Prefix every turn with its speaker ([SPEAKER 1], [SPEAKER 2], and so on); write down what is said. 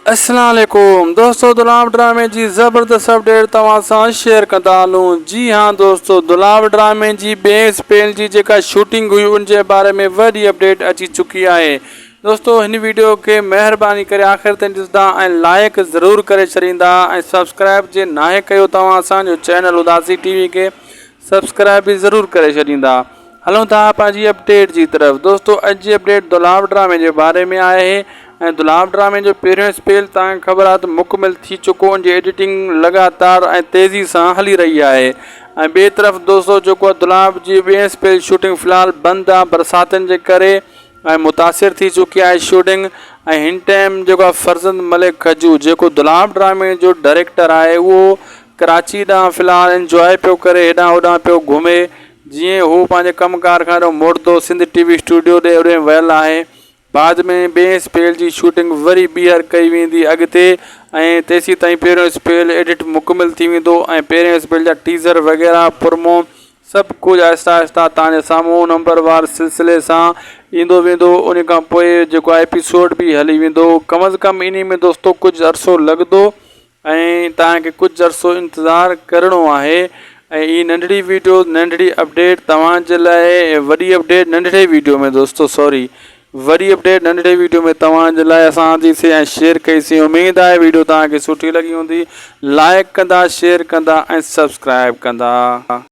[SPEAKER 1] अस्सलाम वालेकुम दोस्तों, दुलाब ड्रामे जी ज़बरदस्त अपडेट तव्हां सां शेयर कंदा हलूं। जी हाँ दोस्तों, दुलाब ड्रामे जी ॿिए स्पेल जी जेका शूटिंग हुई उन जे बारे में वॾी अपडेट अची चुकी है। दोस्तों हिन वीडियो के मेहरबानी करे आख़िर ताईं ॾिसंदा ऐं लाइक ज़रूर करे छॾींदा ऐं सब्सक्राइब जे नाहे कयो तव्हां असांजो चैनल उदासी टीवी के सब्सक्राइब भी ज़रूर करे छॾींदा। हलूं था पंहिंजी अपडेट की तरफ। दोस्तों अॼु जी अपडेट दुलाब ड्रामे के बारे में आहे। दुलाब ड्रामे जो पहिरियों स्पेल तव्हांखे ख़बर आहे त मुकमिल थी चुको, उनकी एडिटिंग लगातार तेज़ी से हली रही है। बे तरफ़ दोस्तों जो दुलाब जी ॿिए स्पेल शूटिंग फ़िलहाल बंद आहे बरसातन के करे मुतासिर थी चुकी है शूटिंग। हिन टाइम जो फर्जंद मलिक खजू जो दुलाब ड्रामे जो डायरेक्टर है वो कराची ॾांहुं फ़िलहाल इंजॉय पियो करे, हेॾां होॾां पियो घुमे। जीअं हू पंहिंजे कमकार खां मुड़दो सिंध टीवी स्टूडियो ॾे होॾे वियल है। बाद में ॿिए स्पेल की शूटिंग वरी ॿीहर कई वेंदी अॻिते ऐं तेसी ताईं पहिरियों स्पेल एडिट मुकमिल थी वेंदो ऐं पहिरियों स्पेल जा टीज़र वग़ैरह प्रोमो सब कुछ आहिस्ता आहिस्ता तव्हांजे साम्हूं नंबरवार सिलसिले सां ईंदो वेंदो। उन खां पोइ जेको एपिसोड भी हली वेंदो। कम अज़ कम इन में दोस्तों कुछ अरसो लगदो ऐं तव्हांखे कुछ अरसो इंतज़ार करिणो आहे। ई नंढड़ी वीडियो नंढड़ी अपडेट तव्हांजे लाइ, वॾी अपडेट नंढड़े वीडियो में दोस्तों सॉरी वरी अपडेट नंढड़े वीडियो में तव्हांजे लाइ असां दीसीं ऐं शेयर कईसीं। उम्मीद है वीडियो तव्हांखे सुठी लगी हूंदी। लाइक कंदा, शेयर कंदा ऐं सब्सक्राइब कंदा।